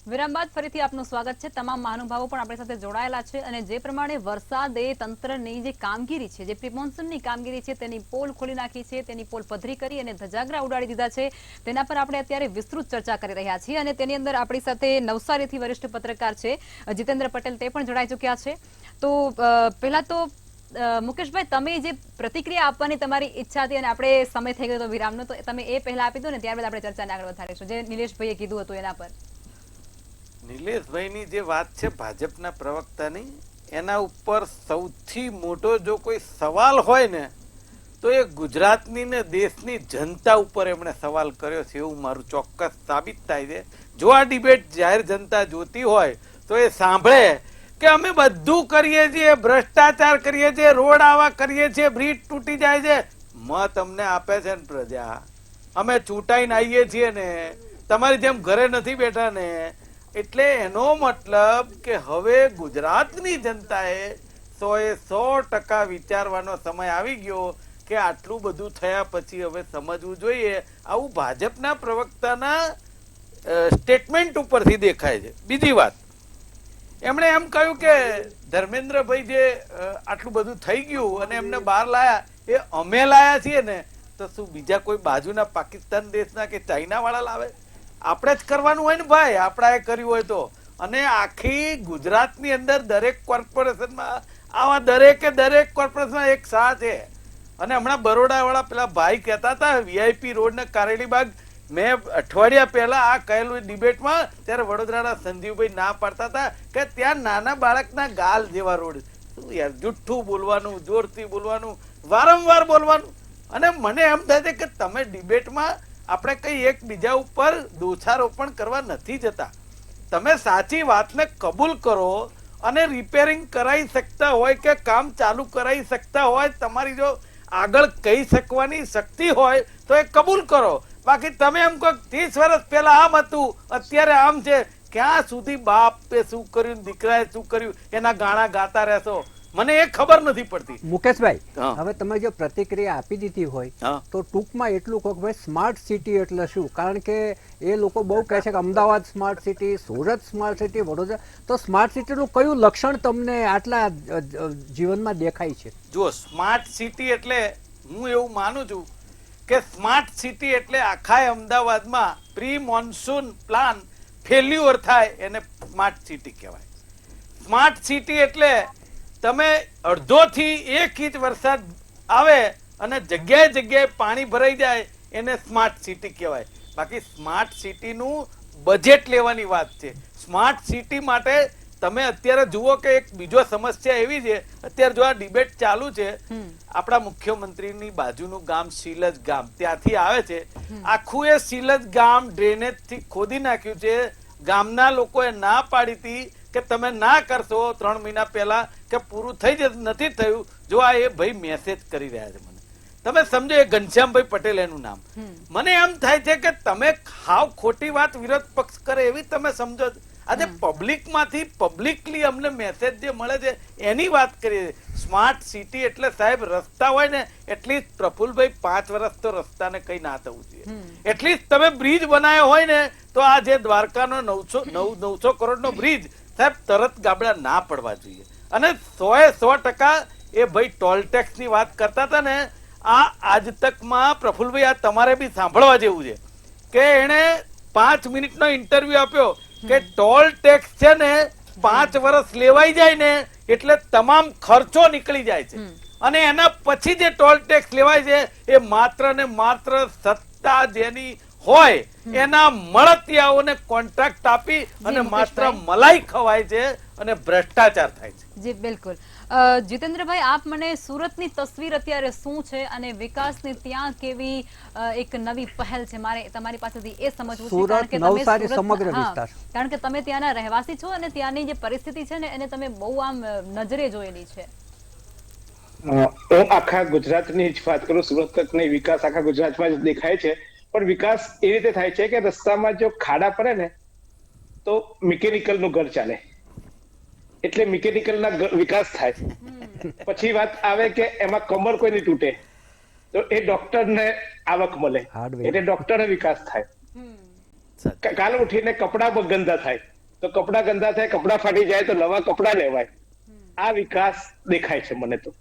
વિરામ બાદ ફરીથી આપનું સ્વાગત છે। તમામ મહાનુભાવો પણ આપણી સાથે જોડાયેલા છે અને જે પ્રમાણે વરસાદે તંત્રની જે કામગીરી છે, જે પ્રી મોન્સૂનની કામગીરી છે, તેની પોલ ખોલી નાખી છે, તેની પોલ પધરી કરી અને ધજાગરા ઉડાડી દીધા છે, તેના પર આપણે અત્યારે વિસ્તૃત ચર્ચા કરી રહ્યા છીએ અને તેની અંદર આપણી સાથે નવસારીથી વરિષ્ઠ પત્રકાર છે જીતેન્દ્ર પટેલ, તે પણ જોડાઈ ચૂક્યા છે। તો પહેલા તો મુકેશભાઈ, તમે જે પ્રતિક્રિયા આપવાની તમારી ઈચ્છા હતી અને આપણે સમય થઈ ગયો હતો વિરામનો, તો તમે એ પહેલા આપી દો ને ત્યારબાદ આપણે ચર્ચાને આગળ વધારીશું, જે નિલેશભાઈએ કીધું હતું એના પર। નિલેશભાઈની જે વાત છે ભાજપના પ્રવક્તાની, એના ઉપર સૌથી મોટો જો કોઈ સવાલ હોય ને તો એ ગુજરાતની ને દેશની જનતા ઉપર એમણે સવાલ કર્યો છે એવું મારું ચોક્કસ સાબિત થાય છે। જો આ ડિબેટ જાહેર જનતા જોતી હોય તો એ સાંભળે કે અમે બધું કરીએ છીએ, ભ્રષ્ટાચાર કરીએ છીએ, રોડ આવા કરીએ છીએ, બ્રિજ તૂટી જાય છે, મત અમને આપે છે ને પ્રજા, અમે ચૂંટાઈને આવીએ છીએ ને, તમારી જેમ ઘરે નથી બેઠા ને। એટલે એનો મતલબ કે હવે ગુજરાતની જનતાએ 100% વિચારવાનો સમય આવી ગયો કે આટલું બધું થયા પછી હવે સમજવું જોઈએ। આવું ભાજપના પ્રવક્તાના સ્ટેટમેન્ટ ઉપરથી દેખાય છે। બીજી વાત, એમણે એમ કહ્યું કે ધર્મેન્દ્રભાઈ જે આટલું બધું થઈ ગયું અને એમને બહાર લાયા એ અમે લાયા છીએ ને, તો શું બીજા કોઈ બાજુના પાકિસ્તાન દેશના કે ચાઇના વાળા લાવે? આપણે જ કરવાનું હોય ને ભાઈ, આપણા એ કર્યું હોય તો। અને આખી ગુજરાતની અંદર દરેક કોર્પોરેશનમાં આવા દરેક કોર્પોરેશનમાં એક શાહ છે। અને હમણાં બરોડા વાળા પેલા ભાઈ કહેતા હતા VIP રોડ ને કારેલીબાગ, મેં અઠવાડિયા પહેલા આ કહેલું ડિબેટમાં, ત્યારે વડોદરાના સંજીવભાઈ ના પાડતા હતા કે ત્યાં નાના બાળકના ગાલ જેવા રોડ। શું યાર, જુઠ્ઠું બોલવાનું, જોરથી બોલવાનું, વારંવાર બોલવાનું। અને મને એમ થાય છે કે તમે ડિબેટમાં આપણે કઈ એકબીજા ઉપર દોષારોપણ કરવા નથી જતા, તમે સાચી વાતને કબૂલ કરો અને રિપેરિંગ કરાવી શકતા હોય કે કામ ચાલુ કરાવી શકતા હોય, તમારી જો આગળ કહી શકવાની શક્તિ હોય તો એ કબૂલ કરો। બાકી તમે એમ કહો 30 વર્ષ પહેલા આમ હતું, અત્યારે આમ છે, ક્યાં સુધી બાપે શું કર્યું, દીકરાએ શું કર્યું, એના ગાણા ગાતા રહેશો? મને એ ખબર નથી પડતી। મુકેશભાઈ, હવે તમે જે પ્રતિક્રિયા આપી દીધી હોય તો ટૂંકમાં એટલું કહો કે ભાઈ સ્માર્ટ સિટી એટલે શું? કારણ કે એ લોકો બહુ કહે છે કે Ahmedabad smart city, Surat smart city, Vadodara, તો સ્માર્ટ સિટીનું કયું લક્ષણ તમને આટલા જીવનમાં દેખાય છે? જુઓ, સ્માર્ટ સિટી એટલે હું એવું માનું છું કે સ્માર્ટ સિટી એટલે આખા અમદાવાદમાં પ્રી મોન્સૂન પ્લાન ફેલ્યુઅર થાય એને સ્માર્ટ સિટી કહેવાય। સ્માર્ટ સિટી એટલે તમે અડધોથી 1 ઇંચ વરસાદ આવે અને જગ્યાએ જગ્યાએ પાણી ભરાઈ જાય એને સ્માર્ટ સિટી કહેવાય। બાકી સ્માર્ટ સિટીનું બજેટ લેવાની વાત છે। સ્માર્ટ સિટી માટે તમે અત્યારે જુઓ કે એક બીજો સમસ્યા એવી છે, અત્યારે જો આ ડિબેટ ચાલુ છે, આપણા મુખ્યમંત્રીની બાજુનું ગામ શીલજ ગામ, ત્યાંથી આવે છે, આખું એ શીલજ ગામ ડ્રેનેજ થી ખોદી નાખ્યું છે। ગામના લોકોએ ના પાડી હતી કે તમે ના કરશો 3 મહિના પહેલા કે પૂરું થઈ જશે, નથી થયું। જો આ એ ભાઈ મેસેજ કરી રહ્યા છે, મને તમે સમજો, એ ઘનશ્યામભાઈ પટેલ એનું નામ। મને એમ થાય છે કે તમે હાવ ખોટી વાત વિરોધ પક્ષ કરે એવી તમે સમજો। આજે પબ્લિકમાંથી પબ્લિકલી અમને મેસેજ જે મળે છે એની વાત કરીએ। સ્માર્ટ સિટી એટલે સાહેબ રસ્તા હોય ને, એટલીસ્ટ પ્રફુલભાઈ 5 વર્ષ તો રસ્તાને કઈ ના થવું જોઈએ। એટલીસ્ટ તમે બ્રિજ બનાવ્યો હોય ને તો આ જે દ્વારકાનો 900 કરોડનો બ્રિજ સાહેબ તરત ગાબડા ના પડવા જોઈએ। અને 100% એ ભાઈ ટોલ ટેક્સ ની વાત કરતા હતા ને, આ આજ તકમાં પ્રફુલભાઈ આ તમારે બી સાંભળવા જેવું છે કે એને 5 મિનિટનો ઇન્ટરવ્યુ આપ્યો કે ટોલ ટેક્સ છે ને 5 વર્ષ લેવાઈ જાય ને એટલે તમામ ખર્ચો નીકળી જાય છે, અને એના પછી જે ટોલ ટેક્સ લેવાય છે એ માત્ર ને માત્ર સત્તા જેની હોય એના મળતિયાઓને કોન્ટ્રાક્ટ આપી અને માત્ર મલાઈ ખવાય છે અને ભ્રષ્ટાચાર થાય છે। જી બિલકુલ। જીતેન્દ્રભાઈ, આપ મને સુરતની તસવીર અત્યારે શું છે અને વિકાસની ત્યાં કેવી એક નવી પહેલ છે, મારે તમારી પાસેથી એ સમજવું છે, કારણ કે તમે ત્યાંના રહેવાસી છો અને ત્યાંની જે પરિસ્થિતિ છે ને એને તમે બહુ આમ નજરે જોયેલી છે। હું આખા ગુજરાતની જ વાત કરું, સુરત તક નહીં, વિકાસ આખા ગુજરાતમાં જ દેખાય છે। પણ વિકાસ એ રીતે થાય છે કે રસ્તામાં જો ખાડા પડે ને તો મિકેનિકલ નું ઘર ચાલે, એટલે મિકેનિકલ ના વિકાસ થાય। પછી વાત આવે કે એમાં કમર કોઈની તૂટે તો એ ડોક્ટર ને આવક મળે, એટલે ડોક્ટર વિકાસ થાય। કાલ ઉઠીને કપડા ગંદા થાય તો કપડા ગંદા થાય, કપડા ફાટી જાય તો નવા કપડા લેવાય. આ વિકાસ દેખાય છે મને તો.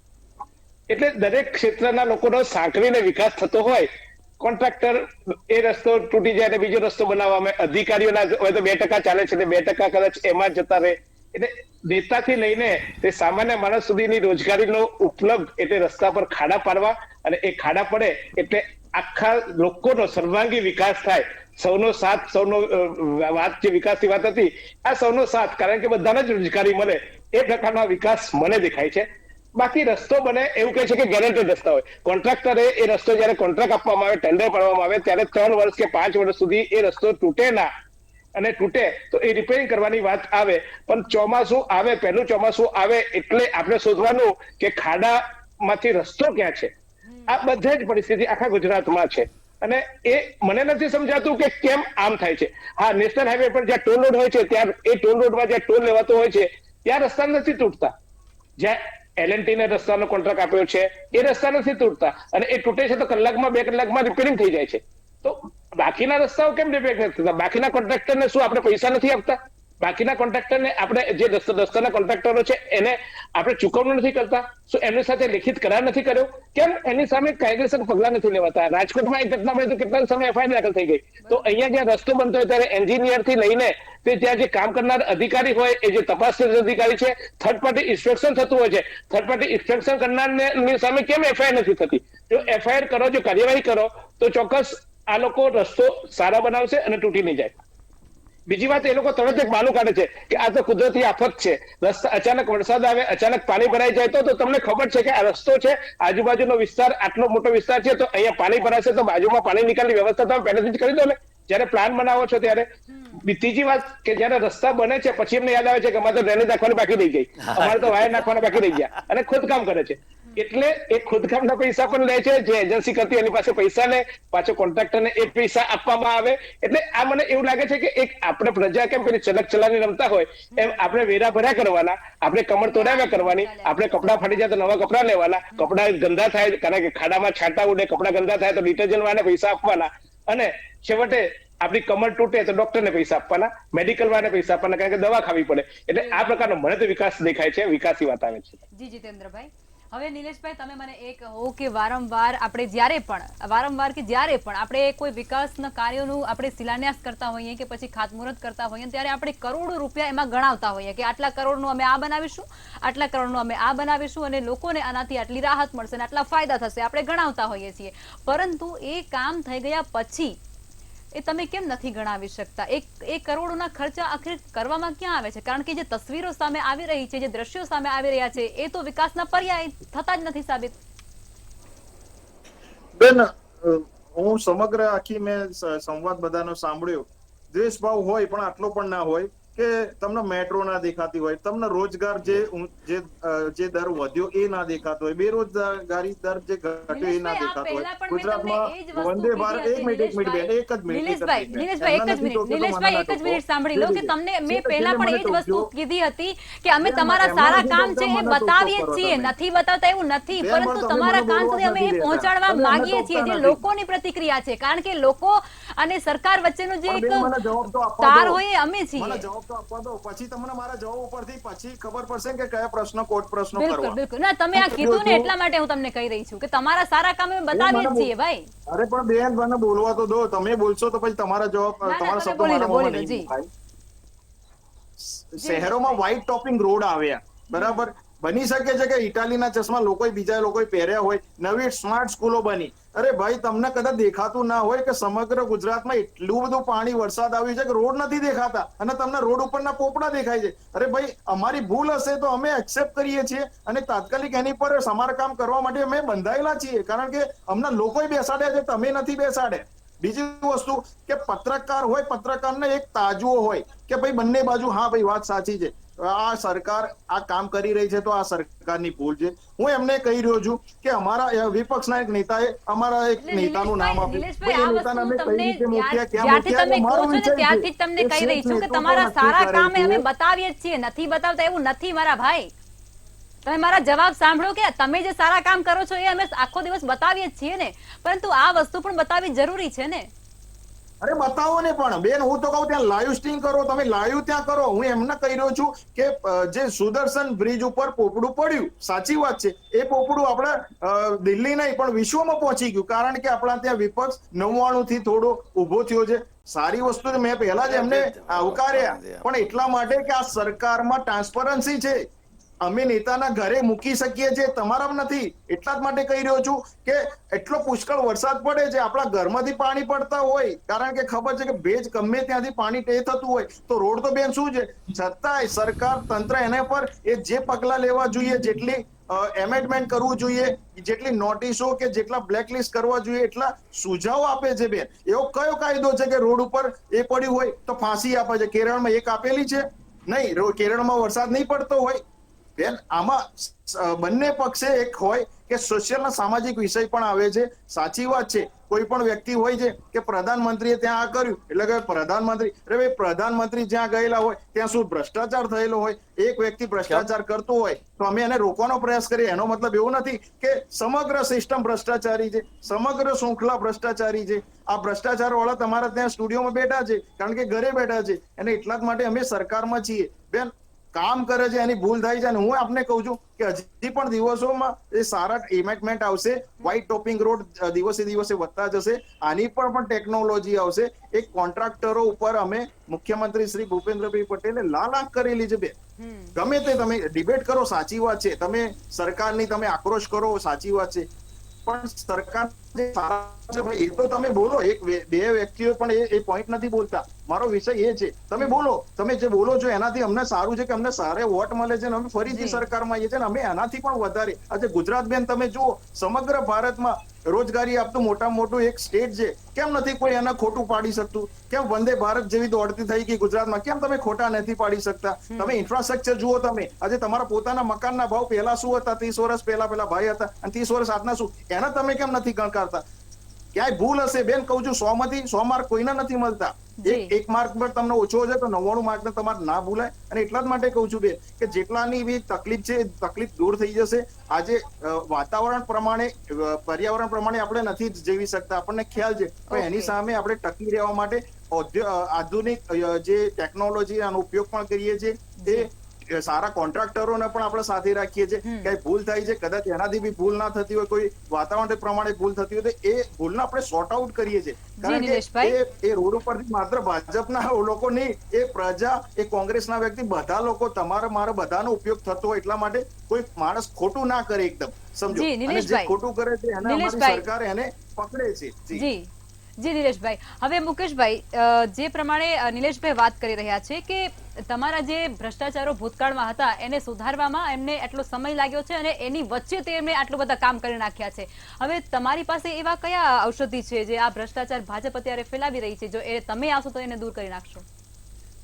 એટલે દરેક ક્ષેત્રના લોકોનો સાંકળીને વિકાસ થતો હોય. કોન્ટ્રાક્ટર એ રસ્તો તૂટી જાય અને બીજો રસ્તો બનાવવામાં, અધિકારીઓના હોય તો 2% ચાલે છે, 2% કદાચ એમાં જતા રહે. એટલે નેતાથી લઈને તે સામાન્ય માણસ સુધીની રોજગારીનો ઉપલબ્ધ એટલે રસ્તા પર ખાડા પાડવા, અને એ ખાડા પડે એટલે આખા લોકોનો સર્વાંગી વિકાસ થાય. સૌનો સાથ, સૌનો વાત, જે વિકાસની વાત હતી, આ સૌનો સાથ, કારણ કે બધાને જ રોજગારી મળે એ પ્રકારનો વિકાસ મને દેખાય છે. બાકી રસ્તો બને એવું કહે છે કે ગેરંટેડ રસ્તા હોય. કોન્ટ્રાક્ટરે એ રસ્તો જયારે કોન્ટ્રાક્ટ આપવામાં આવે, ટેન્ડર પાડવામાં આવે, ત્યારે 3 વર્ષ કે 5 વર્ષ સુધી એ રસ્તો તૂટે ના, અને તૂટે તો એ રિપેરિંગ કરવાની વાત આવે. પણ ચોમાસું આવે, પહેલું ચોમાસું આવે એટલે આપણે શોધવાનું કે ખાડામાંથી રસ્તો ક્યાં છે. આ બધે જ પરિસ્થિતિ આખા ગુજરાતમાં છે. અને એ મને નથી સમજાતું કે કેમ આમ થાય છે. હા, નેશનલ હાઈવે પર જ્યાં ટોલ રોડ હોય છે, ત્યાં એ ટોલ રોડમાં જ્યાં ટોલ લેવાતો હોય છે ત્યાં રસ્તા નથી તૂટતા. જ્યાં L&T ને રસ્તાનો કોન્ટ્રાક્ટ આપ્યો છે એ રસ્તા નથી તૂટતા, અને એ તૂટે છે તો કલાકમાં 2 કલાકમાં રિપેરિંગ થઈ જાય છે. તો બાકીના રસ્તાઓ કેમ રિપેર નથી થતા? બાકીના કોન્ટ્રાક્ટરને શું આપણે પૈસા નથી આપતા? બાકીના કોન્ટ્રાક્ટરને આપણે જે રસ્તાના કોન્ટ્રાક્ટરો છે એને આપણે ચૂકવણું નથી કરતા? શું એમની સાથે લેખિત કરાર નથી કર્યો? કેમ એની સામે કાયદેસર પગલાં નથી લેવાતા? રાજકોટમાં એક ઘટના બની તો કેટલા સમય FIR દાખલ થઈ ગઈ. તો અહીંયા જ્યાં રસ્તો બનતો હોય ત્યારે એન્જિનિયર થી લઈને તે ત્યાં જે કામ કરનાર અધિકારી હોય, એ જે તપાસ અધિકારી છે, થર્ડ પાર્ટી ઇન્સ્પેક્શન થતું હોય છે, થર્ડ પાર્ટી ઇન્સ્પેક્શન કરનારની સામે કેમ FIR નથી થતી? જો FIR કરો, જો કાર્યવાહી કરો તો ચોક્કસ આ લોકો રસ્તો સારા બનાવશે અને તૂટી નહીં જાય. બીજી વાત, એ લોકો તરત એક બહાનું કાઢે છે કે આ તો કુદરતી આફત છે. રસ્તા અચાનક વરસાદ આવે, અચાનક પાણી ભરાઈ જાય તો તમને ખબર છે કે આ રસ્તો છે, આજુબાજુનો વિસ્તાર આટલો મોટો વિસ્તાર છે, તો અહીંયા પાણી ભરાશે તો બાજુમાં પાણી નિકાલની વ્યવસ્થા તમે પહેલેથી જ કરી દો ને જયારે પ્લાન બનાવો છો ત્યારે. ત્રીજી વાત કે જયારે રસ્તા બને છે પછી એમને યાદ આવે છે કે અમારે તો ડ્રેનેજ નાખવાની બાકી રહી ગઈ, અમારે તો વાયર નાખવાના બાકી રહી ગયા, અને ખોદકામ કરે છે. એટલે એ ખોદકામના પૈસા પણ લે છે, જે એજન્સી કરતી એની પાસે પૈસા લે, પાછો કોન્ટ્રાક્ટરને એ પૈસા આપવામાં આવે. એટલે આ મને એવું લાગે છે કે એક આપણે પ્રજા કેમ પેલી ચલક ચલાની રમતા હોય એમ આપણે વેરા ભર્યા કરવાના, આપણે કમર તોડાવ્યા કરવાની, આપણે કપડા ફાટી જાય તો નવા કપડા લેવાના, કપડા ગંદા થાય કારણ કે ખાડામાં છાંટા ઉડે, કપડા ગંદા થાય તો ડિટર્જન્ટ વાળાને પૈસા આપવાના, અને છેવટે આપણી કમર તૂટે તો ડોક્ટરને પૈસા આપવાના, મેડિકલ વાળાને પૈસા આપવાના, કારણ કે દવા ખાવી પડે. એટલે આ પ્રકારનો મને તો વિકાસ દેખાય છે, વિકાસની વાત આવે છે. જી જીતેન્દ્રભાઈ, હવે નિલેશભાઈ તમે મને એ કહો કે વારંવાર આપણે જ્યારે પણ આપણે કોઈ વિકાસના કાર્યોનું આપણે શિલાન્યાસ કરતા હોઈએ કે પછી ખાતમુહૂર્ત કરતા હોઈએ ત્યારે આપણે કરોડો રૂપિયા એમાં ગણાવતા હોઈએ કે આટલા કરોડનું અમે આ બનાવીશું, આટલા કરોડનું અમે આ બનાવીશું, અને લોકોને આનાથી આટલી રાહત મળશે, આટલા ફાયદા થશે, આપણે ગણાવતા હોઈએ છીએ. પરંતુ એ કામ થઈ ગયા પછી એ તમે કેમ નથી ગણાવી શકતા? એક કરોડોના ખર્ચા આખરે કરવામાં ક્યાં આવે છે? કારણ કે જે તસવીરો સામે આવી રહી છે, જે દ્રશ્યો સામે આવી રહ્યા છે, એ તો વિકાસના પર્યાય થતા જ નથી સાબિત. બેન, હું સમગ્ર આખી મેં સંવાદ બધાનો સાંભળ્યો. દ્વેષભાવ હોય પણ આટલો પણ ના હોય કે તમને મેટ્રો ના દેખાતી હોય, તમને રોજગાર જે દર વધ્યો એ ના દેખાતો હોય, બેરોજગારી દર જે ઘટ્યો એ ના દેખાતો હોય. ગુજરાતમાં વંદે ભારત, એક મિનિટ બેન, એક જ મિનિટ સાંભળી લો કે તમને મેં પહેલા પણ એ જ વસ્તુ કીધી હતી કે અમે તમારા સારા કામ છે એ બતાવીએ છીએ, નથી બતાવતા એવું નથી, પરંતુ તમારા કામ સુધી અમે એ પહોંચાડવા માંગીએ છીએ, જે લોકોની પ્રતિક્રિયા છે. કારણ કે લોકો અને સરકાર વચ્ચેનો જે એક તાર હોય અમે છીએ. આપવા દો, પછી તમને મારા જવાબ ઉપરથી પછી ખબર પડશે કે કયા પ્રશ્ન કોટ પ્રશ્નો કરવા. બિલકુલ ના, તમે આ કીધું ને એટલા માટે હું તમને કહી રહી છું કે તમારા સારા કામ અમે બતાવીએ છીએ ભાઈ. અરે પણ બેન, મને બોલવા તો દો. તમે બોલશો તો પછી તમારા જવાબ, તમારા શબ્દો મારા મોંમાં નહીં મુકાય. શહેરોમાં વ્હાઇટ ટોપિંગ રોડ આવ્યા, બરાબર. બની શકે છે કે ઇટાલીના ચશ્મા લોકોએ બીજા લોકોએ પહેર્યા હોય, નવી સ્માર્ટ સ્કૂલો બની. અરે ભાઈ, તમને કદાચ દેખાતું ના હોય કે સમગ્ર ગુજરાતમાં એટલું બધું પાણી વરસાદ આવ્યું છે કે રોડ નથી દેખાતા, અને તમને રોડ ઉપરના પોપડા દેખાય છે. અરે ભાઈ, અમારી ભૂલ હશે તો અમે એક્સેપ્ટ કરીએ છીએ, અને તાત્કાલિક એની પર સમારકામ કરવા માટે અમે બંધાયેલા છીએ, કારણ કે અમને લોકોએ બેસાડ્યા છે, તમે નથી બેસાડ્યા. બીજી વસ્તુ કે પત્રકાર હોય, પત્રકારને એક તાજવો હોય કે ભાઈ બંને બાજુ, હા ભાઈ વાત સાચી છે, આ સરકાર આ કામ કરી રહી છે તો આ સરકારની ભૂલ છે. હું એમને કહી રહ્યો છું કે અમારા વિપક્ષના એક નેતાએ અમારા એક નેતાનું નામ આપ્યું, ત્યારથી તમને કહી રહી છું કે તમારા સારા કામ અમે બતાવીએ છીએ, નથી બતાવતા એવું નથી મારા ભાઈ. તમે મારા જવાબ સાંભળો કે તમે જે સારા કામ કરો છો એ અમે આખો દિવસ બતાવીએ છીએ ને, પરંતુ આ વસ્તુ પણ બતાવવી જરૂરી છે ને. અરે બતાવો ને પણ બેન, હું તો કહું ત્યાં લાઈવ સ્ટ્રીમ કરો, તમે લાઈવ ત્યાં કરો. હું એમને કહી રહ્યો છું કે જે સુદર્શન બ્રિજ ઉપર પોપડું પડ્યું, સાચી વાત છે, એ પોપડું આપણે દિલ્હી નહીં પણ વિશ્વમાં પહોંચી ગયું, કારણ કે આપણા ત્યાં વિપક્ષ 99 થી થોડો ઉભો થયો છે. સારી વસ્તુ છે, મેં પહેલા જ એમને આવકાર્યા, પણ એટલા માટે કે આ સરકારમાં ટ્રાન્સપરન્સી છે. અમે નેતાના ઘરે મૂકી શકીએ છીએ, તમારામાં નથી. એટલા જ માટે કહી રહ્યો છું કે એટલો પુષ્કળ વરસાદ પડે છે, આપણા ઘરમાંથી પાણી પડતા હોય, કારણ કે ખબર છે કે ભેજ ગમે ત્યાંથી પાણી ટે થતું હોય, તો રોડ તો બેન શું છે, છતાંય સરકાર તંત્ર એને પર એ જે પગલા લેવા જોઈએ, જેટલી એમેન્ડમેન્ટ કરવું જોઈએ, જેટલી નોટિસો કે જેટલા બ્લેકલિસ્ટ કરવા જોઈએ, એટલા સુઝાવ આપે છે બેન. એવો કયો કાયદો છે કે રોડ ઉપર એ પડ્યું હોય તો ફાંસી આપે છે? કેરળમાં એક આપેલી છે? નહીં. કેરળમાં વરસાદ નહીં પડતો હોય બેન. આમાં બંને પક્ષે એક હોય કે સોશિયલ સામાજિક વિષય પણ આવે છે. સાચી વાત છે, કોઈ પણ વ્યક્તિ હોય છે કે પ્રધાનમંત્રીએ ત્યાં આ કર્યું એટલે કે પ્રધાનમંત્રી, અરે ભાઈ પ્રધાનમંત્રી જ્યાં ગયેલા હોય ત્યાં શું ભ્રષ્ટાચાર થયેલો હોય? એક વ્યક્તિ ભ્રષ્ટાચાર કરતો હોય તો અમે એને રોકવાનો પ્રયાસ કરીએ, એનો મતલબ એવું નથી કે સમગ્ર સિસ્ટમ ભ્રષ્ટાચારી છે, સમગ્ર શૃંખલા ભ્રષ્ટાચારી છે. આ ભ્રષ્ટાચાર વાળા તમારા ત્યાં સ્ટુડિયોમાં બેઠા છે, કારણ કે ઘરે બેઠા છે, અને એટલા જ માટે અમે સરકારમાં છીએ બેન. કામ કરે છે, એની ભૂલ થાય છે, અને હું આપને કહું છું કે હજી પણ દિવસોમાં એ સારા એમેન્ડમેન્ટ આવશે. વ્હાઇટ ટોપિંગ રોડ દિવસે દિવસે વધતા જશે. આની પર પણ ટેકનોલોજી આવશે. એક કોન્ટ્રાક્ટરો ઉપર અમે મુખ્યમંત્રી શ્રી ભૂપેન્દ્રભાઈ પટેલે લાખ કરેલી છે બે. ગમે તે તમે ડિબેટ કરો, સાચી વાત છે, તમે સરકારની તમે આક્રોશ કરો, સાચી વાત છે, પણ સરકાર એ તો તમે બોલો. એક બે વ્યક્તિઓ પણ એ પોઈન્ટ નથી બોલતા. મારો વિષય એ છે, તમે બોલો, તમે જે બોલો છો એનાથી અમને સારું છે કે અમને સારા વોટ મળે છે, અમે ફરીથી સરકારમાં આવીએ છીએ, અમે એનાથી પણ વધારે. આજે ગુજરાત બેન તમે જુઓ, સમગ્ર ભારતમાં રોજગારી આપતું મોટામાં મોટું એક સ્ટેટ છે. કેમ નથી કોઈ એને ખોટું પાડી શકતું? કેમ વંદે ભારત જેવી દોડતી થઈ ગઈ ગુજરાતમાં, કેમ તમે ખોટા નથી પાડી શકતા? તમે ઇન્ફ્રાસ્ટ્રક્ચર જુઓ, તમે આજે તમારા પોતાના મકાનના ભાવ પહેલા શું હતા, 30 વર્ષ પહેલા ભાઈ હતા, અને 30 વર્ષ આજના શું, એના તમે કેમ નથી ગણકારતા? ક્યાંય ભૂલ હશે બેન, કહું છું, 100 માંથી 100 માર્ક કોઈને નથી મળતા. એક માર્ક પર તમને ઓછો છે તો 99 માર્ક ને તમારે ના ભૂલાય. અને એટલા જ માટે કહું છું બેન કે જેટલાની બી તકલીફ છે, તકલીફ દૂર થઈ જશે. આજે વાતાવરણ પ્રમાણે, પર્યાવરણ પ્રમાણે આપણે નથી જીવી શકતા, આપણને ખ્યાલ છે, પણ એની સામે આપણે ટકી રહેવા માટે આધુનિક જે ટેકનોલોજી આનો ઉપયોગ પણ કરીએ છીએ. એ સારા કોન્ટ્રાક્ટરોને પણ આપણે સાથે રાખીએ છીએ. કઈ ભૂલ થાય છે, કદાચ એનાથી બી ભૂલ ના થતી હોય, કોઈ વાતાવરણ પ્રમાણે ભૂલ થતી હોય, તો એ ભૂલને આપણે સોર્ટ આઉટ કરીએ છીએ. કારણ કે એ રોડ ઉપરથી માત્ર ભાજપના લોકો નહીં, એ પ્રજા, એ કોંગ્રેસના વ્યક્તિ, બધા લોકો, તમારા મારા બધાનો ઉપયોગ થતો હોય, એટલા માટે કોઈ માણસ ખોટું ના કરે એકદમ, સમજો. અને જે ખોટું કરે છે એને અમારી સરકાર એને પકડે છે. જી નિલેશભાઈ, હવે મુકેશભાઈ, જે પ્રમાણે નિલેશભાઈ વાત કરી રહ્યા છે કે તમારા જે ભ્રષ્ટાચારો ભૂતકાળમાં હતા એને સુધારવામાં એમને એટલો સમય લાગ્યો છે, અને એની વચ્ચે તેમને આટલું બધા કામ કરી નાખ્યા છે. હવે તમારી પાસે એવા કયા ઔષધિ છે જે આ ભ્રષ્ટાચાર ભાજપ અત્યારે ફેલાવી રહી છે, જો એ તમે આવશો તો એને દૂર કરી નાખશો?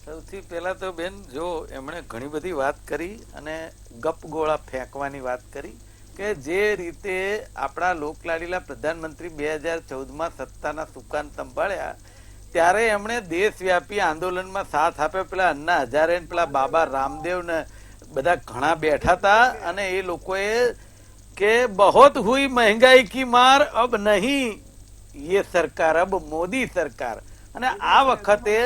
સૌથી પહેલા તો બેન, જો એમણે ઘણી બધી વાત કરી અને ગપગોળા ફેંકવાની વાત કરી કે જે રીતે આપણા લોકલાડીલા પ્રધાનમંત્રી 2014માં સત્તાના સુકાન સંભાળ્યા ત્યારે એમણે દેશવ્યાપી આંદોલનમાં સાથ આપ્યો. પેલા અન્ના હજારે, પેલા બાબા રામદેવ ને બધા ઘણા બેઠા હતા, અને એ લોકોએ કે બહોત હુઈ મહેંગાઈ કી માર, અબ નહીં ये સરકાર, અબ મોદી સરકાર. અને આ વખતે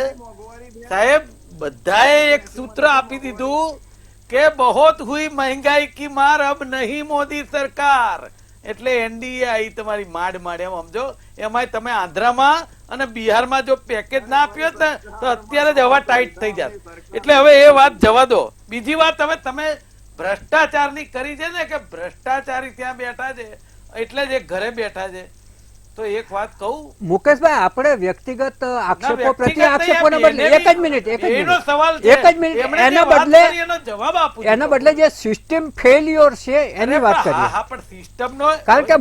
સાહેબ બધાએ એક સૂત્ર આપી દીધું કે બહોત હુઈ મહેંગાઈ કી માર, અબ નહીં મોદી સરકાર. એટલે એનડીએ આવી તમારી માંડ એમ સમજો. એમાં તમે આંધ્રામાં અને બિહારમાં જો પેકેજ ના આપ્યો ને તો અત્યારે જ હવા ટાઈટ થઈ જાય. એટલે હવે એ વાત જવા દો. બીજી વાત, હવે તમે ભ્રષ્ટાચારની કરી છે ને, કે ભ્રષ્ટાચારી ત્યાં બેઠા છે એટલે જ ઘરે બેઠા છે. તો એક વાત કહું મુકેશભાઈ, આપણે વ્યક્તિગત આક્ષેપો પ્રત્યે આક્ષેપોને બદલે એક જ મિનિટ એના બદલે જે સિસ્ટમ ફેલ્યોર છે એની વાત કરીએ. પણ સિસ્ટમનો, કારણ કે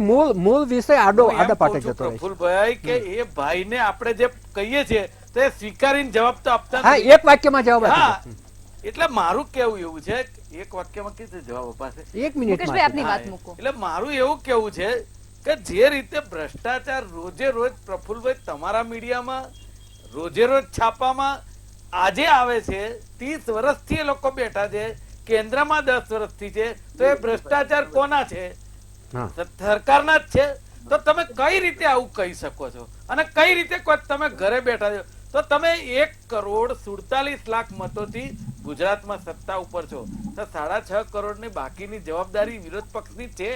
મૂળ વિષય આડા પાટે જતો રહે છે. ફૂલભાઈ, કે એ ભાઈને આપણે જે કહીએ છીએ તે સ્વીકારીને જવાબ તો આપતા. હા, એક વાક્યમાં જવાબ આપો. એટલે મારું કેવું એવું છે, એક વાક્યમાં કેવી રીતે જવાબ અપાશે? એક મિનિટ. એટલે મારું એવું કેવું છે કે જે રીતે ભ્રષ્ટાચાર રોજે રોજ પ્રફુલ્લભાઈ તમારા મીડિયામાં રોજે રોજ છાપામાં આજે આવે છે, 30 વર્ષથી એ લોકો બેઠા છે, કેન્દ્રમાં 10 વર્ષથી છે, તો એ ભ્રષ્ટાચાર કોના છે? સરકારના જ છે. તો તમે કઈ રીતે આવું કહી શકો છો? અને કઈ રીતે તમે ઘરે બેઠા છો તો તમે 1,47,00,000 મતોથી ગુજરાતમાં સત્તા ઉપર છો, તો 6.5 કરોડની બાકીની જવાબદારી વિરોધ પક્ષની છે,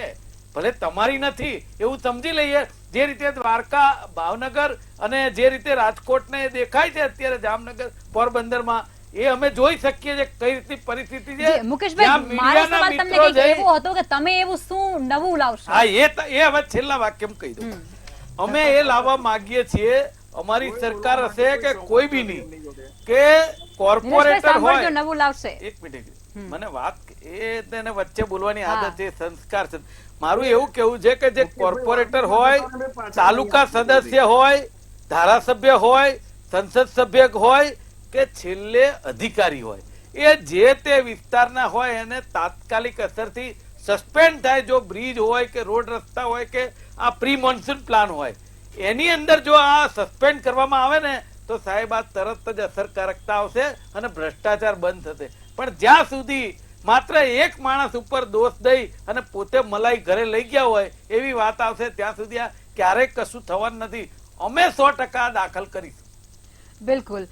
ભલે તમારી નથી એવું સમજી લઈએ. જે રીતે દ્વારકા, ભાવનગર અને જે રીતે રાજકોટ ને દેખાય છે અત્યારે જામનગર, પોરબંદરમાં, એ અમે જોઈ શકીએ છીએ કઈ રીતની પરિસ્થિતિ છે. મુકેશભાઈ, મારો સવાલ તમને કંઈક એવો હતો કે તમે એવું શું નવું લાવશો? હા, એ હવે છેલ્લા વાક્યમાં કહી દઉં. અમે એ લાવવા માંગીએ છીએ, અમારી સરકાર હશે કે કોઈ બી નહીં, કે કોર્પોરેટર હોય નવું લાવશે. એક મિનિટ, મને વાત એને વચ્ચે બોલવાની આદત છે, સંસ્કાર છે. મારું એવું કેવું છે કે જે કોર્પોરેટર હોય, તાલુકા સદસ્ય હોય, ધારાસભ્ય હોય, સંસદ સભ્ય હોય કે છેલ્લે અધિકારી હોય, એ જે તે વિસ્તારના હોય એને તાત્કાલિક અસરથી સસ્પેન્ડ થાય. જો બ્રિજ હોય કે રોડ રસ્તા હોય કે આ પ્રી મોન્સૂન પ્લાન હોય, એની અંદર જો આ સસ્પેન્ડ કરવામાં આવે ને તો સાહેબ આ તરત જ અસરકારકતા આવશે અને ભ્રષ્ટાચાર બંધ થશે. પણ જ્યાં સુધી માત્ર એક માણસ ઉપર દોષ દઈ અને પોતે મલાઈ ઘરે લઈ ગયા હોય એવી વાત આવશે, ત્યાં સુધી આ ક્યારેય કશું થવાનું નથી. અમે 100% દાખલ કરીશું. બિલકુલ.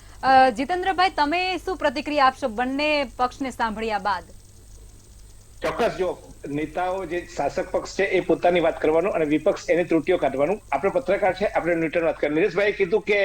જીતેન્દ્રભાઈ, તમે શું પ્રતિક્રિયા આપશો બંને પક્ષને સાંભળ્યા બાદ? ચોક્કસ, જો નેતાઓ જે શાસક પક્ષ છે એ પોતાની વાત કરવાનું અને વિપક્ષ એની ત્રુટીઓ કાઢવાનું. આપણે પત્રકાર છે, આપણે ન્યુટ્રલ વાત કરીએ. નિલેશભાઈએ કીધું કે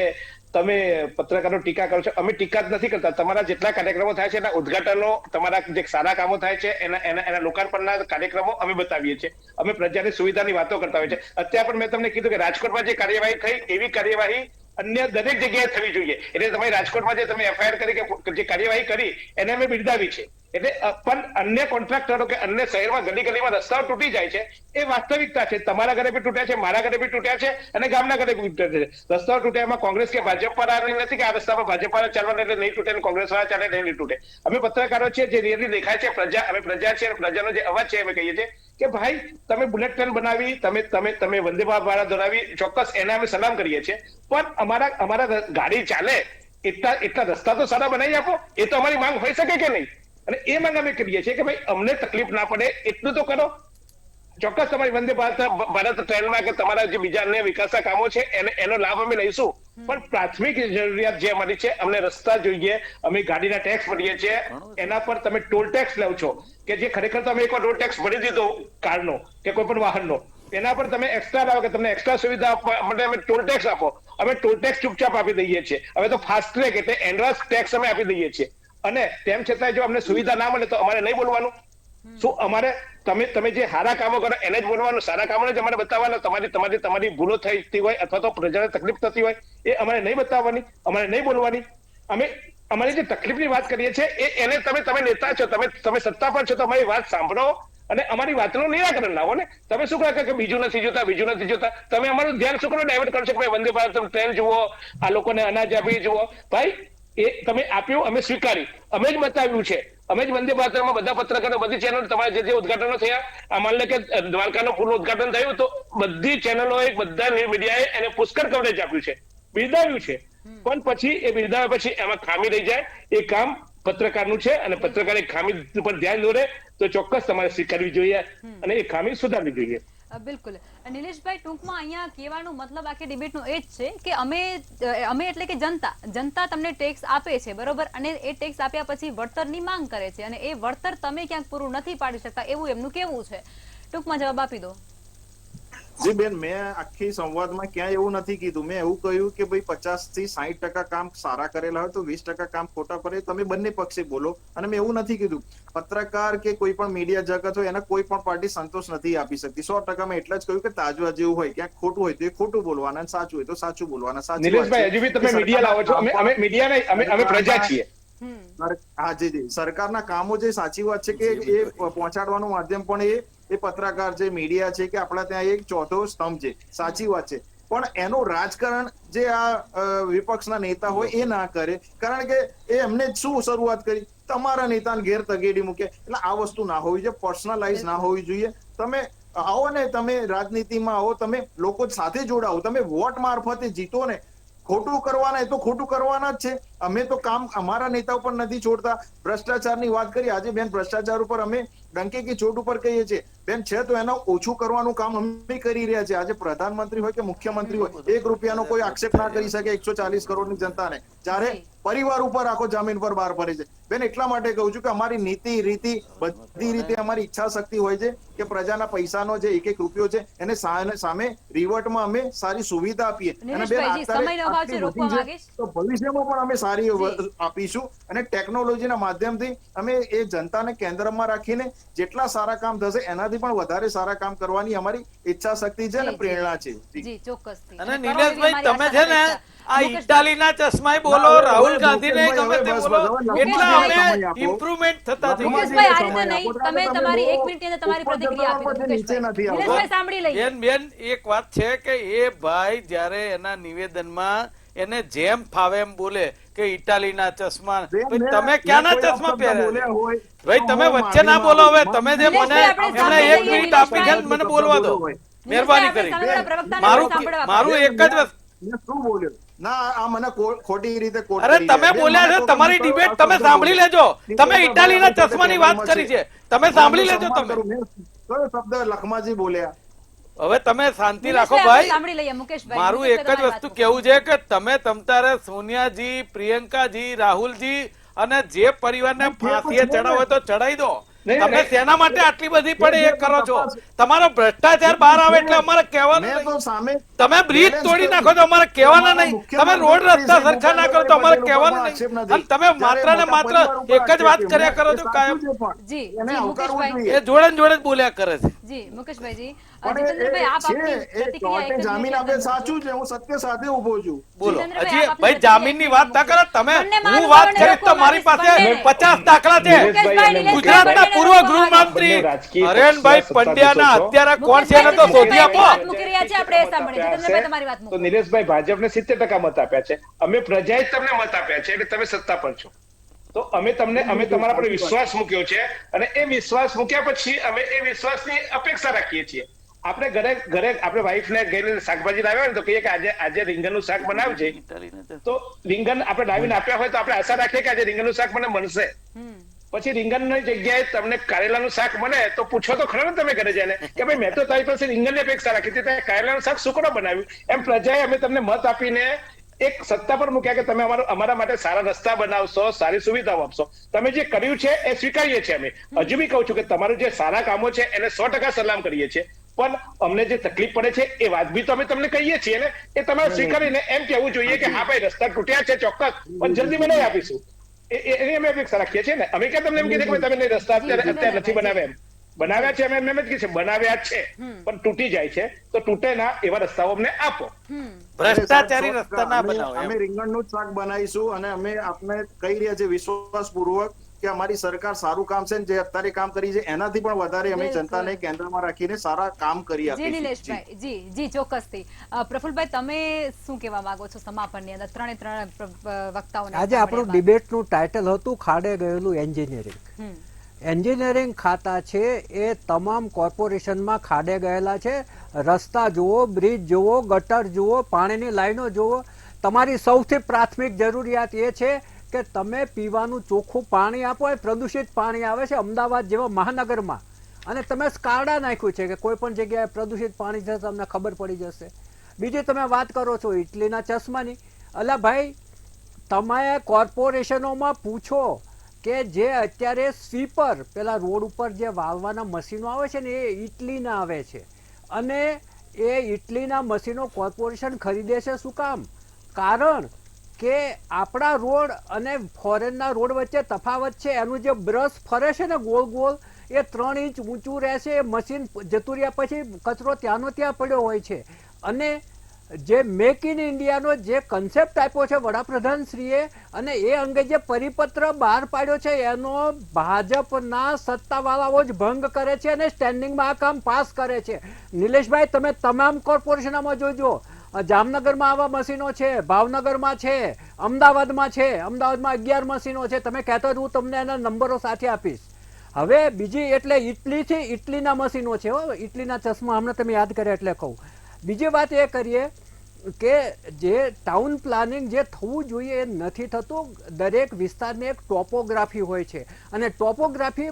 તમે પત્રકારો ટીકા કરો છો. અમે ટીકા જ નથી કરતા. તમારા જેટલા કાર્યક્રમો થાય છે એના ઉદઘાટનો, તમારા જે સારા કામો થાય છે એના લોકાર્પણના કાર્યક્રમો અમે બતાવીએ છીએ. અમે પ્રજાની સુવિધાની વાતો કરતા હોય છે. અત્યારે પણ મેં તમને કીધું કે રાજકોટમાં જે કાર્યવાહી થઈ એવી કાર્યવાહી અન્ય દરેક જગ્યાએ થવી જોઈએ. એટલે તમે રાજકોટમાં જે તમે એફઆઈઆર કરી કે જે કાર્યવાહી કરી એને અમે બિરદાવી છે. એટલે પણ અન્ય કોન્ટ્રાક્ટરો કે અન્ય શહેરમાં ગલી ગલીમાં રસ્તાઓ તૂટી જાય છે એ વાસ્તવિકતા છે. તમારા ઘરે બી તૂટ્યા છે, મારા ઘરે બી તૂટ્યા છે અને ગામના ઘરે બી તૂટ્યા છે. રસ્તાઓ તૂટ્યા એમાં કોંગ્રેસ કે ભાજપ પર નથી કે આ રસ્તામાં ભાજપ વાળા ચાલવાના એટલે નહીં તૂટે, કોંગ્રેસ વાળા ચાલે એટલે નહીં તૂટે. અમે પત્રકારો છીએ, જે રિયલી દેખાય છે પ્રજા, અમે પ્રજા છીએ, પ્રજાનો જે અવાજ છે અમે કહીએ છીએ કે ભાઈ તમે બુલેટ ટ્રેન બનાવી, તમે વંદે ભારત વાળા દોરાવી, ચોક્કસ એને અમે સલામ કરીએ છીએ. પણ અમારા ગાડી ચાલે એટલા રસ્તા તો સારા બનાવી આપો. એ તો અમારી માંગ હોઈ શકે કે નહીં? અને એ માંગ અમે કરીએ છીએ કે ભાઈ અમને તકલીફ ના પડે એટલું તો કરો. ચોક્કસ તમારી વંદે ભારત ટ્રેનમાં કે તમારા જે બીજા અન્ય વિકાસના કામો છે એનો લાભ અમે લઈશું. પણ પ્રાથમિક જરૂરિયાત જે અમારી છે, અમને રસ્તા જોઈએ, અમે ગાડીના ટેક્સ ભરીએ છીએ, એના પર તમે ટોલ ટેક્સ લાવ છો કે જે ખરેખર તમે એકવાર રોડ ટેક્સ ભરી દીધો કારનો કે કોઈ પણ વાહનનો, એના પર તમે એક્સ્ટ્રા લાવો કે તમને એક્સ્ટ્રા સુવિધા માટે અમે ટોલ ટેક્સ આપો. અમે ટોલ ટેક્સ ચૂપચાપ આપી દઈએ છીએ. હવે તો ફાસ્ટ ટ્રેક એટલે એનરાસ ટેક્સ અમે આપી દઈએ છીએ. અને તેમ છતાં જો અમને સુવિધા ના મળે તો અમારે નહીં બોલવાનું? શું અમારે તમે જે સારા કામો કરો એને જ બોલવાનું, સારા કામોને જ અમારે બતાવવાના? તમારી ભૂલો થતી હોય અથવા તો પ્રજાને તકલીફ થતી હોય એ અમારે નહીં બતાવવાની, અમારે નહીં બોલવાની. અમે અમારી જે તકલીફની વાત કરીએ છીએ એને તમે નેતા છો, તમે સત્તા પર છો તો અમારી વાત સાંભળો અને અમારી વાતનું નિરાકરણ લાવો ને. તમે શું કહો કે બીજું નથી જોતા? તમે અમારું ધ્યાન શું કરો ડાયવર્ટ કરશો કે વંદે ભારત ટ્રેન જુઓ, આ લોકોને અનાજ આપી જુઓ? ભાઈ એ તમે આપ્યું, અમે સ્વીકારી, અમે જ બતાવ્યું છે. અમે જ વંદે ભારતમાં બધા પત્રકારો, બધી ચેનલ, તમારે જે ઉદઘાટનો થયા, માન લે કે દ્વારકાનું પૂર્ણ ઉદઘાટન થયું તો બધી ચેનલોએ, બધા મીડિયાએ એને પુષ્કળ કવરેજ આપ્યું છે, બિરદાવ્યું છે. પણ પછી એ બિરદાવ્યા પછી એમાં ખામી રહી જાય, એ કામ પત્રકારનું છે અને પત્રકારે ખામી પર ધ્યાન દોરે તો ચોક્કસ તમારે સ્વીકારવી જોઈએ અને એ ખામી સુધારવી જોઈએ. બિલકુલ. નિલેશભાઈ, ટૂંકમાં અહીંયા કહેવાનો મતલબ આખી ડિબેટનો એ જ છે કે અમે એટલે કે જનતા તમને ટેક્સ આપે છે, બરોબર, અને એ ટેક્સ આપ્યા પછી વળતરની માંગ કરે છે અને એ વળતર તમે ક્યાંક પૂરું નથી પાડી શકતા એવું એમનું કહેવું છે. ટૂંકમાં જવાબ આપી દો. જી બેન, મેં આખી સંવાદમાં ક્યાંય એવું નથી કીધું. મેં એવું કહ્યું કે ભાઈ 50 થી 60% કામ સારા કરેલા હોય તો 20% કામ ખોટા કરે, તમે બંને પક્ષે બોલો. અને મેં એવું નથી કીધું પત્રકાર કે કોઈ પણ મીડિયા જગત હોય એને કોઈ પણ પાર્ટી સંતોષ નથી આપી શકતી. 100% મેં એટલે જ કહ્યું કે તાજવા જેવું હોય, ક્યાંક ખોટું હોય તો એ ખોટું બોલવાના અને સાચું હોય તો સાચું બોલવાના. નિલેશભાઈ, હજુ બી તમે મીડિયા લાવો છો. અમે મીડિયા નહીં, અમે પ્રજા છીએ. હા જી, સરકારના કામો જે સાચી વાત છે કે એ પહોંચાડવાનું માધ્યમ પણ એ પત્રકાર છે, મીડિયા છે કે આપણા ત્યાં એક ચોથો સ્તંભ છે, સાચી વાત છે. પણ એનું રાજકારણ જે આ વિપક્ષના નેતા હોય એ ના કરે, કારણ કે એ એમને શું શરૂઆત કરી, તમારા નેતાને ઘેર તગેડી મૂકે. એટલે આ વસ્તુ ના હોવી જોઈએ, પર્સનલાઇઝ ના હોવી જોઈએ. તમે આવો ને, તમે રાજનીતિમાં આવો, તમે લોકો સાથે જોડાઓ, તમે વોટ મારફતે જીતો ને. ખોટું કરવાના એ તો ખોટું કરવાના જ છે. અમે તો કામ અમારા નેતાઓ પણ નથી છોડતા. ભ્રષ્ટાચારની વાત કરી, આજે બેન ભ્રષ્ટાચાર ઉપર અમે ડંકે કી ચોટ ઉપર કહીએ છીએ બેન, છે તો એનો ઓછું કરવાનું કામ અમે કરી રહ્યા છે. આજે પ્રધાનમંત્રી હોય કે મુખ્યમંત્રી હોય, 1 રૂપિયાનો કોઈ આક્ષેપ ના કરી શકે 140 કરોડની જનતાને, જ્યારે પરિવાર ઉપર આખો જામીન પર બહાર ફરે છે. બેન એટલા માટે કહું છું કે અમારી નીતિ રીતિ બધી રીતે અમારી ઈચ્છા શક્તિ હોય છે કે પ્રજાના પૈસાનો જે 1 રૂપિયો છે એને સામે રિવર્ટમાં અમે સારી સુવિધા આપીએ. અને બેન તો ભવિષ્યમાં પણ અમે સારી આપીશું. અને ટેકનોલોજીના માધ્યમથી અમે એ જનતાને કેન્દ્રમાં રાખીને જેટલા સારા કામ થશે એનાથી પણ વધારે સારા કામ કરવાની અમારી ઈચ્છા શક્તિ છે અને પ્રેરણા છે. જી ચોક્કસથી. અને નિલેશભાઈ તમે છે ને આ ઇટાલીના ચશ્માય બોલો, રાહુલ ગાંધીને ગમે તે બોલો, એટલા અમે ઇમ્પ્રુવમેન્ટ થતા થઈ. મુકેશભાઈ આ રીતે નહીં, તમે તમારી 1 મિનિટની અંદર તમારી પ્રતિક્રિયા આપી દો. નિલેશભાઈ સાંભળી લઈએ. બેન એક વાત છે કે એ ભાઈ જ્યારે એના નિવેદનમાં એને જેમ ફાવે એમ બોલે કે ઇટાલીના ચશ્મા, તમે ક્યાંના ચશ્મા પહેર્યા? ભાઈ તમે વચ્ચે ના બોલો. હવે તમે જે મને એમને 1 મિનિટ આપી છે મને બોલવા દો, મહેરબાની કરી. મારું એક જ વસ્તુ, શું બોલ્યો ના, આ મને ખોટી રીતે કોટ અરે તમે બોલ્યા છો, તમારી ડિબેટ તમે સાંભળી લેજો. તમે ઇટાલીના ચશ્માની વાત કરી છે, તમે સાંભળી લેજો. તમે કયો શબ્દ લખમાજી બોલ્યા? હવે તમે શાંતિ રાખો ભાઈ. સાંભળી લઈએ મુકેશભાઈ. મારું એક જ વસ્તુ કેવું છે કે તમે તમતારે સોનિયાજી, પ્રિયંકાજી, રાહુલજી અને જે પરિવારને ફાંસીએ ચડાવો તો ચડાવી દો. તમે તેના માટે આટલી બધી પડે એ કરો છો. તમારો ભ્રષ્ટાચાર બહાર આવે એટલે અમારે કહેવાનું, તમે બ્રિજ તોડી નાખો તો અમારે કહેવાના નહીં, તમે રોડ રસ્તા સરખા ના કરો તો અમારે કહેવાનું નહીં, અને તમે માત્ર ને માત્ર એક જ વાત કર્યા કરો છો કાયમ. જી મુકેશભાઈ એ જોડે ને જોડે જ બોલ્યા કરે છે. જી મુકેશભાઈજી, જીતેન્દ્રભાઈ આપ આપની પ્રતિક્રિયા એક જ જામીન આપે સાચું છે, હું સત્ય સાથે ઉભો છું. બોલો. હજી ભાઈ જામીનની વાત ના કરો તમે. હું વાત કરીશ તો મારી પાસે 50 દાખલા છે. ગુજરાતના પૂર્વ ગૃહમંત્રી હરેનભાઈ પંડ્યાના હત્યારા કોણ છે એને તો શોધી આપો. તો નિલેશભાઈ ભાજપને 70% મત આપ્યા છે, અમે પ્રજાએ તમને મત આપ્યા છે એટલે તમે સત્તા પર છો. તો અમે તમારા પર વિશ્વાસ મૂક્યો છે અને એ વિશ્વાસ મૂક્યા પછી અમે એ વિશ્વાસની અપેક્ષા રાખીએ છીએ. આપણે ઘરે આપણે વાઈફને ગઈને શાકભાજી લાવ્યા ને તો કહીએ કે આજે રીંગણનું શાક બનાવજે, તો રીંગણ આપણે લાવીને આપ્યા હોય તો આપણે આશા રાખીએ કે આજે રીંગણનું શાક મને મળશે. પછી રીંગણની જગ્યાએ તમને કારેલાનું શાક મળે તો પૂછો તો ખરો ને તમે ઘરે જઈને કે ભાઈ મેં તો તારી પાસે રીંગણની અપેક્ષા રાખી હતી, કારેલાનું શાક શું કરો બનાવ્યું? એમ પ્રજાએ અમે તમને મત આપીને એક સત્તા પર મૂક્યા કે તમે અમારા માટે સારા રસ્તા બનાવશો, સારી સુવિધાઓ આપશો. તમે જે કર્યું છે એ સ્વીકારીએ છીએ અમે. હજુ બી કહું છું કે તમારું જે સારા કામો છે એને 100% સલામ કરીએ છીએ, પણ અમને જે તકલીફ પડે છે એ વાત બી તો અમે તમને કહીએ છીએ ને, એ તમારે સ્વીકારીને એમ કહેવું જોઈએ કે હા ભાઈ રસ્તા તૂટ્યા છે ચોક્કસ, પણ જલ્દી બનાવી આપીશું. એની અમે અપેક્ષા રાખીએ છીએ ને. અમે ક્યાં તમને એમ કીધું કે તમે રસ્તા અત્યારે નથી બનાવ્યા? એમ બનાવ્યા છે, અમે એમ જ કીધું બનાવ્યા છે પણ તૂટી જાય છે, તો તૂટે ના એવા રસ્તાઓ અમને આપો. ભ્રષ્ટાચારી રસ્તા ના બનાવો. અમે રીંગણનું શાક બનાવીશું અને અમે આપને કહી રહ્યા છીએ વિશ્વાસપૂર્વક કે અમારી સરકાર સારું કામ છે, જે અત્યારે કામ કરી છે એનાથી પણ વધારે અમે જનતાને કેન્દ્રમાં રાખીને સારા કામ કરી આપીશું. જી નિલેશભાઈ, જી ચોક્કસથી. પ્રફુલભાઈ તમે શું કહેવા માંગો છો સમાપનની અંદર? ત્રણે વક્તાઓને આજે આપણું ડિબેટનું ટાઇટલ હતું ખાડે ગયેલું એન્જિનિયરિંગ. એન્જિનિયરિંગ ખાતા છે એ તમામ કોર્પોરેશનમાં ખાડે ગયેલા છે. રસ્તા જુઓ, બ્રિજ જુઓ, ગટર જુઓ, પાણીની લાઈનો જુઓ. તમારી સૌથી પ્રાથમિક જરૂરિયાત એ છે કે તમે પીવાનું ચોખ્ખું પાણી આપો. એ પ્રદૂષિત પાણી આવે છે અમદાવાદ જેવા મહાનગરમાં, અને તમે સ્કાડા નાખ્યું છે કે કોઈ પણ જગ્યાએ પ્રદૂષિત પાણી જશે તમને ખબર પડી જશે. બીજી તમે વાત કરો છો ઇટલીના ચશ્માની. અલા ભાઈ, તમે કોર્પોરેશનોમાં પૂછો કે જે અત્યારે સ્વીપર પેલા રોડ ઉપર જે વાળવાના મશીનો આવે છે ને એ ઇટલીના આવે છે, અને એ ઇટલીના મશીનો કોર્પોરેશન ખરીદે છે. શું કામ? કારણ કે આપણા રોડ અને ફોરેનના રોડ વચ્ચે તફાવત છે. એનું જે બ્રશ ફરે છે ને ગોળ ગોળ, એ 3 ઇંચ ઊંચું રહેશે. એ મશીન જતું રહ્યા પછી કચરો ત્યાંનો ત્યાં પડ્યો હોય છે. અને જે મેક ઇન ઇન્ડિયાનો જે કન્સેપ્ટ આપ્યો છે વડાપ્રધાનશ્રીએ, અને એ અંગે જે પરિપત્ર બહાર પાડ્યો છે એનો ભાજપના સત્તાવાળાઓ જ ભંગ કરે છે અને સ્ટેન્ડિંગમાં આ કામ પાસ કરે છે. નિલેશભાઈ, તમે તમામ કોર્પોરેશનમાં જોજો, જામનગરમાં આવા મશીનો છે, ભાવનગરમાં છે, અમદાવાદમાં છે. અમદાવાદમાં 11 મશીનો છે. તમે કહેતો હું તમને એના નંબરો સાથે આપીશ. હવે બીજી એટલે ઇટલીથી ઇટલીના મશીનો છે. ઇટલીના ચશ્મા હમણાં તમે યાદ કર્યા એટલે કહું. બીજી વાત એ કરીએ કે જે ટાઉન પ્લાનિંગ જે થવું જોઈએ એ નથી થતું. દરેક વિસ્તારની એક ટોપોગ્રાફી હોય છે અને ટોપોગ્રાફી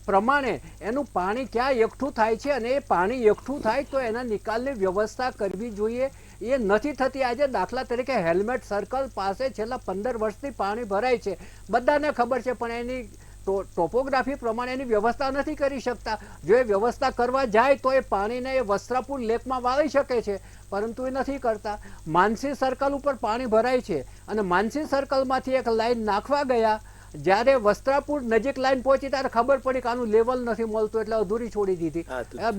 પ્રમાણે એનું પાણી ક્યાં એકઠું થાય છે અને એ પાણી એકઠું થાય તો એના નિકાલની વ્યવસ્થા કરવી જોઈએ. એ નથી થતી. આજે દાખલા તરીકે હેલ્મેટ સર્કલ પાસે છેલ્લા 15 વર્ષથી પાણી ભરાય છે, બધાને ખબર છે, પણ એની ટોપોગ્રાફી પ્રમાણે એની વ્યવસ્થા નથી કરી શકતા. જો એ વ્યવસ્થા કરવા જાય તો એ પાણીને એ વસ્ત્રાપુર લેકમાં વાળી શકે છે, પરંતુ એ નથી કરતા. માનસી સર્કલ ઉપર પાણી ભરાય છે અને માનસી સર્કલમાંથી એક લાઈન નાખવા ગયા, જ્યારે વસ્ત્રાપુર નજીક લાઈન પહોંચી ત્યારે ખબર પડી કે આનું લેવલ નથી મળતું, એટલે અધૂરી છોડી દીધી.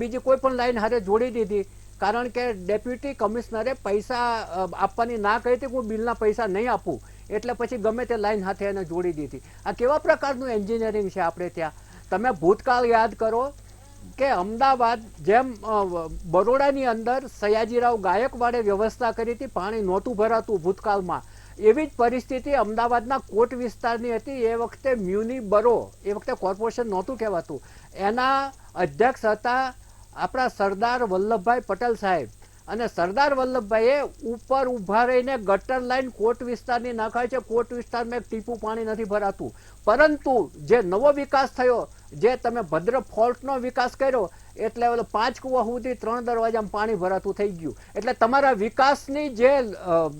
બીજી કોઈ પણ લાઈન હારે જોડી દીધી, કારણ કે ડેપ્યુટી કમિશનરે પૈસા આપવાની ના કહી હતી, હું બિલના પૈસા નહીં આપું, એટલે પછી ગમે તે લાઈન સાથે એને જોડી દીધી. આ કેવા પ્રકારનું એન્જિનિયરિંગ છે આપણે ત્યાં? તમે ભૂતકાળ યાદ કરો કે અમદાવાદ જેમ બરોડાની અંદર સયાજીરાવ ગાયકવાડે વ્યવસ્થા કરી હતી, પાણી નહોતું ભરાતું ભૂતકાળમાં, એવી જ પરિસ્થિતિ અમદાવાદના કોટ વિસ્તારની હતી. એ વખતે મ્યુનિ બરો, એ વખતે કોર્પોરેશન નહોતું કહેવાતું, એના અધ્યક્ષ હતા આપણા સરદાર વલ્લભભાઈ પટેલ સાહેબ. અને સરદાર વલ્લભભાઈએ ઉપર ઊભા રહીને ગટર લાઈન કોટ વિસ્તારની નાખાય છે. કોટ વિસ્તારમાં એક ટીપું પાણી નથી ભરાતું. પરંતુ જે નવો વિકાસ થયો, જે તમે ભદ્ર ફોલ્ટનો વિકાસ કર્યો, એટલે 5 કૂવા સુધી 3 દરવાજામાં પાણી ભરાતું થઈ ગયું. એટલે તમારા વિકાસની જે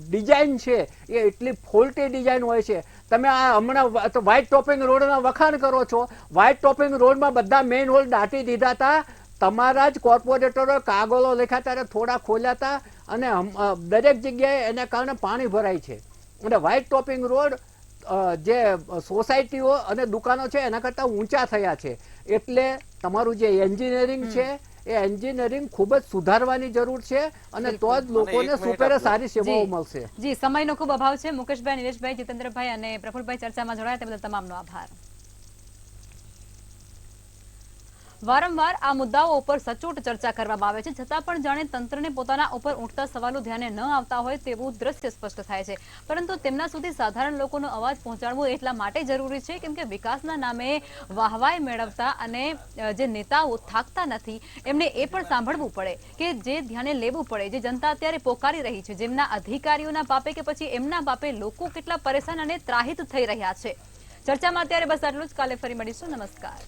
ડિઝાઇન છે એ એટલી ફોલ્ટી ડિઝાઇન હોય છે. તમે આ હમણાં વ્હાઇટ ટોપિંગ રોડના વખાણ કરો છો. વ્હાઇટ ટોપિંગ રોડમાં બધા મેઇન હોલ દાટી દીધા હતા. તમારા જ કોર્પોરેટરો કાગળો લખ્યા ત્યારે થોડા ખોલ્યા હતા અને દરેક જગ્યાએ એને કારણે પાણી ભરાય છે. અને વ્હાઇટ ટોપિંગ રોડ જે સોસાયટીઓ અને દુકાનો છે એના કરતાં ઊંચા થયા છે. એટલે તમારું જે એન્જિનિયરિંગ છે એ એન્જિનિયરિંગ ખૂબ જ સુધારવાની જરૂર છે અને તો જ લોકોને સુપેરે સારી સેવાઓ મળશે. જી, સમયનો ખૂબ અભાવ છે. મુકેશભાઈ, નિલેશભાઈ, જીતેન્દ્રભાઈ અને પ્રફુલભાઈ ચર્ચામાં જોડાયા તે બદલ તમામનો આભાર. વારંવાર આ મુદ્દાઓ ઉપર સચોટ ચર્ચા કરવામાં આવે છે, છતાં પણ જાણે તંત્રને પોતાના ઉપર ઉઠતા સવાલો ધ્યાને ન આવતા હોય તેવું દ્રશ્ય સ્પષ્ટ થાય છે. પરંતુ તેમના સુધી સાધારણ લોકોનો અવાજ પહોંચાડવો એટલા માટે જરૂરી છે કેમ કે વિકાસના નામે વાહવાઈ મેળવતા અને જે નેતાઓ થાકતા નથી, એમને એ પણ સાંભળવું પડે કે જે ધ્યાને લેવું પડે, જે જનતા અત્યારે પોકારી રહી છે, જેમના અધિકારીઓના પાપે કે પછી એમના પાપે લોકો કેટલા પરેશાન અને ત્રાહિત થઈ રહ્યા છે. ચર્ચામાં અત્યારે બસ આટલું જ. કાલે ફરી મળીશું. નમસ્કાર.